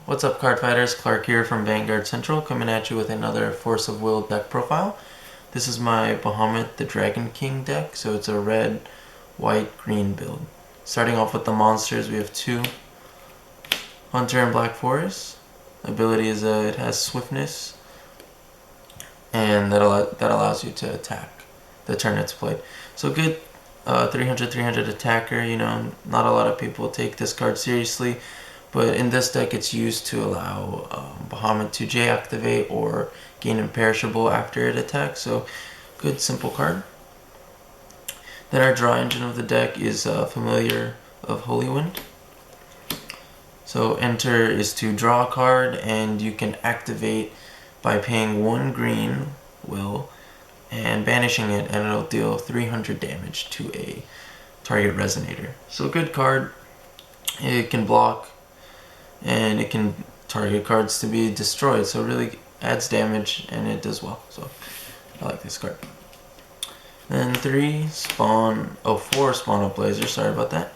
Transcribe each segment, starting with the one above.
What's up, Cardfighters? Clark here from Vanguard Central, coming at you with another Force of Will deck profile. This is my Bahamut the Dragon King deck, so it's a red, white, green build. Starting off with the monsters, we have two. Hunter and Black Forest. Ability is it has swiftness, and that allows you to attack the turn it's played. So good 300 attacker. You know, not a lot of people take this card seriously. But in this deck, it's used to allow Bahamut to J-activate or gain imperishable after it attacks. So, good, simple card. Then our draw engine of the deck is Familiar of Holy Wind. So, enter is to draw a card, and you can activate by paying 1 green will and banishing it, and it'll deal 300 damage to a target resonator. So, good card. It can block, and it can target cards to be destroyed, so it really adds damage and it does well. So I like this card. Then 4 Spawn of Blazer, sorry about that.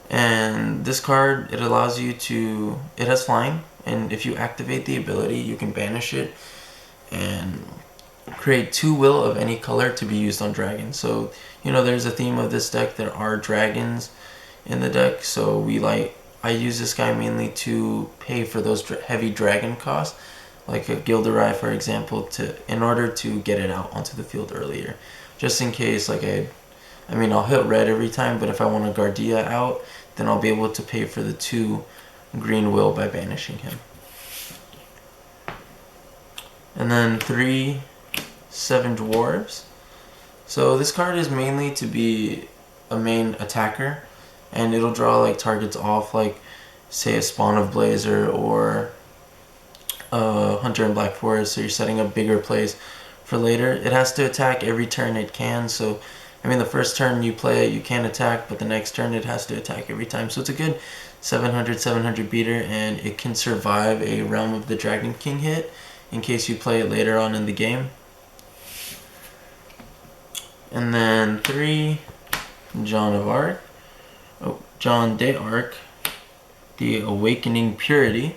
And this card, it allows you to, it has flying, and if you activate the ability, you can banish it and create 2 will of any color to be used on dragons. So, you know, there's a theme of this deck. There are dragons in the deck, so I use this guy mainly to pay for those heavy dragon costs, like a Gilderai, for example, in order to get it out onto the field earlier. Just in case, like I'll hit red every time, but if I want a Guardia out, then I'll be able to pay for the 2 green will by banishing him. And then 7 Dwarves. So this card is mainly to be a main attacker, and it'll draw like targets off, like say a Spawn of Blazer or Hunter and Black Forest, so you're setting up bigger plays for later. It has to attack every turn it can, so the first turn you play it, you can't attack, but the next turn it has to attack every time. So it's a good 700 beater, and it can survive a Realm of the Dragon King hit in case you play it later on in the game. And then 3 John d'Arc, the Awakening Purity.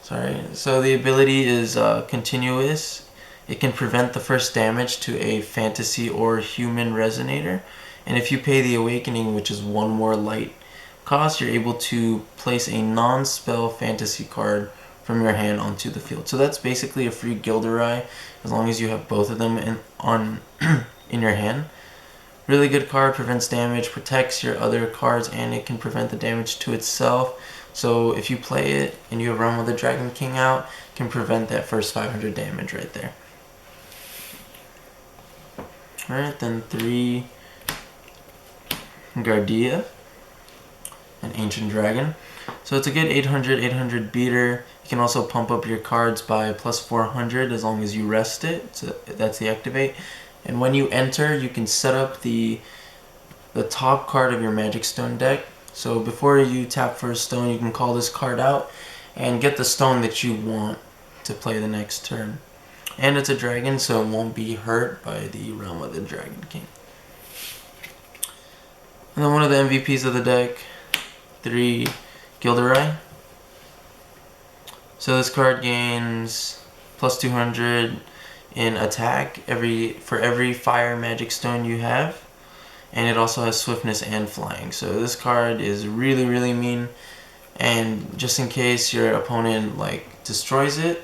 So the ability is continuous. It can prevent the first damage to a fantasy or human resonator. And if you pay the Awakening, which is 1 more light cost, you're able to place a non-spell fantasy card from your hand onto the field. So that's basically a free Gilderai, as long as you have both of them in your hand. Really good card, prevents damage, protects your other cards, and it can prevent the damage to itself. So if you play it and you have Realm of the Dragon King out, it can prevent that first 500 damage right there. Alright, then 3 Guardia, an Ancient Dragon. So it's a good 800 beater. You can also pump up your cards by plus 400 as long as you rest it. So that's the activate. And when you enter, you can set up the top card of your Magic Stone deck. So before you tap for a stone, you can call this card out and get the stone that you want to play the next turn. And it's a dragon, so it won't be hurt by the Realm of the Dragon King. And then one of the MVPs of the deck, 3 Gilderai. So this card gains plus 200 in attack for every fire magic stone you have, and it also has swiftness and flying. So this card is really mean, and just in case your opponent destroys it,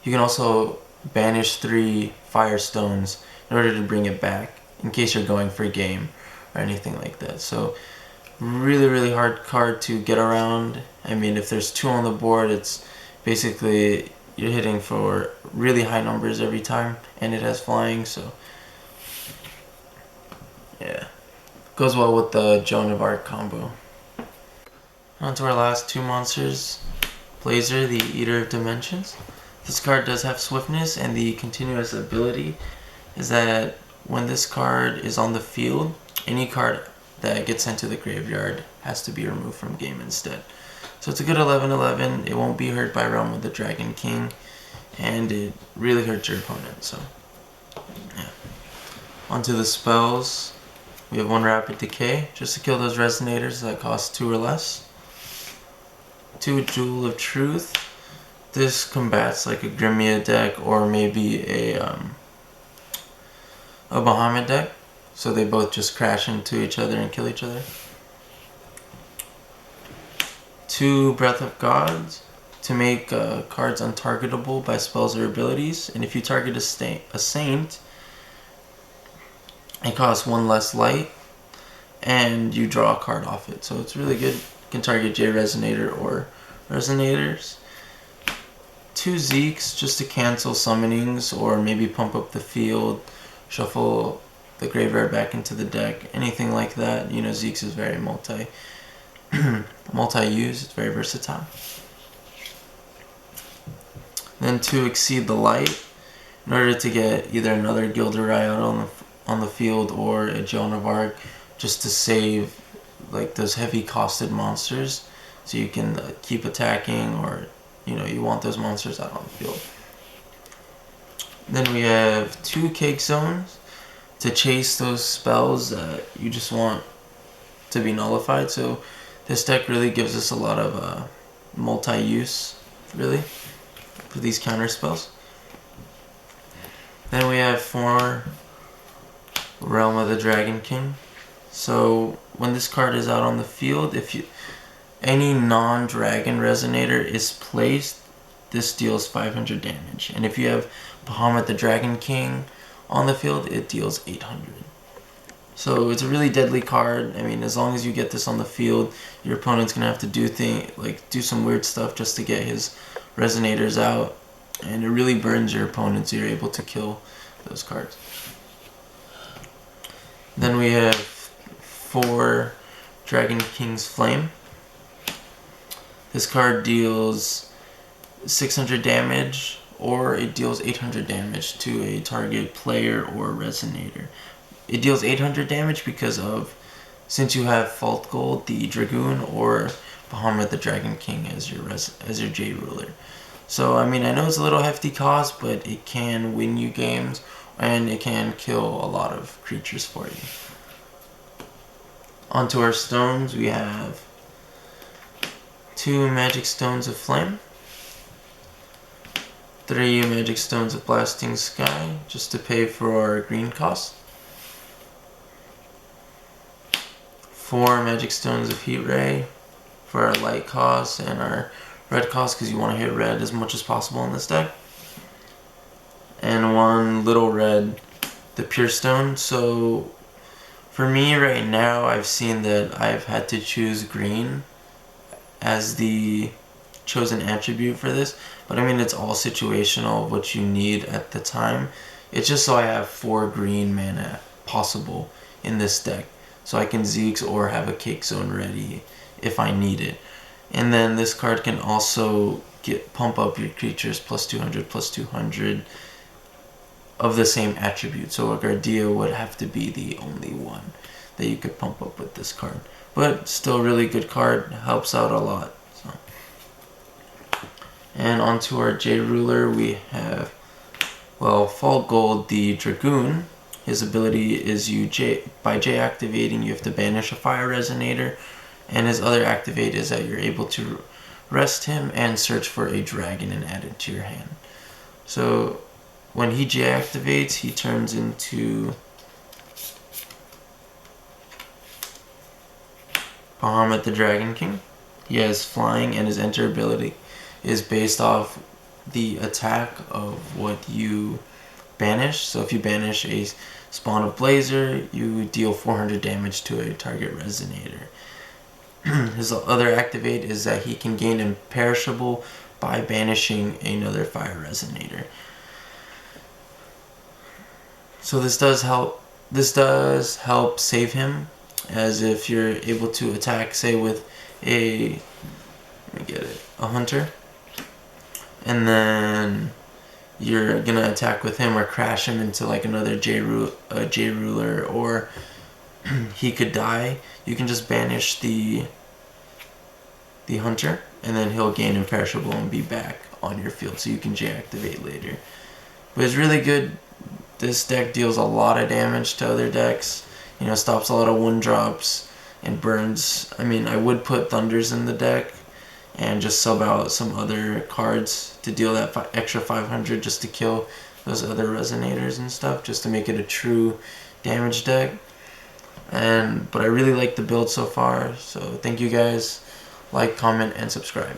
you can also banish 3 fire stones in order to bring it back in case you're going for a game or anything like that. So really hard card to get around. If there's 2 on the board, it's basically you're hitting for really high numbers every time, and it has flying, so yeah, goes well with the Joan of Arc combo. On to our last 2 monsters, Blazer, the Eater of Dimensions. This card does have swiftness, and the continuous ability is that when this card is on the field, any card that gets sent to the graveyard has to be removed from game instead. So it's a good 11/11. It won't be hurt by Realm of the Dragon King, and it really hurts your opponent. So yeah. Onto the spells. We have 1 Rapid Decay, just to kill those resonators that cost 2 or less. 2 Jewel of Truth. This combats like a Grimia deck or maybe a Bahamut deck. So they both just crash into each other and kill each other. 2 Breath of Gods to make cards untargetable by spells or abilities. And if you target a saint, it costs 1 less light and you draw a card off it. So it's really good. You can target J Resonator or Resonators. 2 Zeeks just to cancel summonings or maybe pump up the field, shuffle the graveyard back into the deck, anything like that. You know, Zeeks is very multi-use, it's very versatile. Then to Exceed the Light, in order to get either another Gilderoy on the field or a Joan of Arc, just to save like those heavy costed monsters, so you can keep attacking, or you know, you want those monsters out on the field. Then we have 2 Cake Zones to chase those spells that you just want to be nullified. So this deck really gives us a lot of multi-use, really, for these counter spells. Then we have 4 Realm of the Dragon King. So when this card is out on the field, if any non-dragon resonator is placed, this deals 500 damage. And if you have Bahamut the Dragon King on the field, it deals 800. So it's a really deadly card. I mean, as long as you get this on the field, your opponent's gonna have to do some weird stuff just to get his resonators out, and it really burns your opponent, so you're able to kill those cards. Then we have 4 Dragon King's Flame. This card deals 600 damage, or it deals 800 damage to a target player or resonator. It deals 800 damage because of, since you have Fault Gold, the Dragoon, or Bahamut the Dragon King as your J Ruler. So I mean, I know it's a little hefty cost, but it can win you games, and it can kill a lot of creatures for you. Onto our stones, we have 2 Magic Stones of Flame, 3 Magic Stones of Blasting Sky, just to pay for our green cost, 4 Magic Stones of Heat Ray for our light cost and our red cost, because you want to hit red as much as possible in this deck, and 1 little red, the Pure Stone. So for me right now, I've seen that I've had to choose green as the chosen attribute for this, but I mean, it's all situational of what you need at the time. It's just so I have 4 green mana possible in this deck, so I can Zeeks or have a Cake Zone ready if I need it. And then this card can also pump up your creatures plus 200 of the same attribute. So a Guardia would have to be the only one that you could pump up with this card. But still really good card, helps out a lot. So. And onto our J Ruler, we have, well, Fault Gold, the Dragoon. His ability is by J activating, you have to banish a Fire Resonator. And his other activate is that you're able to rest him and search for a dragon and add it to your hand. So when he J activates, he turns into Bahamut the Dragon King. He has flying, and his enter ability is based off the attack of what you banish. So if you banish a Spawn of Blazer, you deal 400 damage to a target resonator. His other activate is that he can gain Imperishable by banishing another Fire Resonator. So this does help save him, as if you're able to attack, say, with a hunter, and then you're gonna attack with him or crash him into like another J Ruler, or he could die. You can just banish the hunter, and then he'll gain Imperishable and be back on your field, so you can J activate later. But it's really good. This deck deals a lot of damage to other decks. You know, stops a lot of 1-drops and burns. I mean, I would put Thunders in the deck and just sub out some other cards to deal that extra 500 just to kill those other resonators and stuff, just to make it a true damage deck. But I really like the build so far, so thank you guys. Like, comment, and subscribe.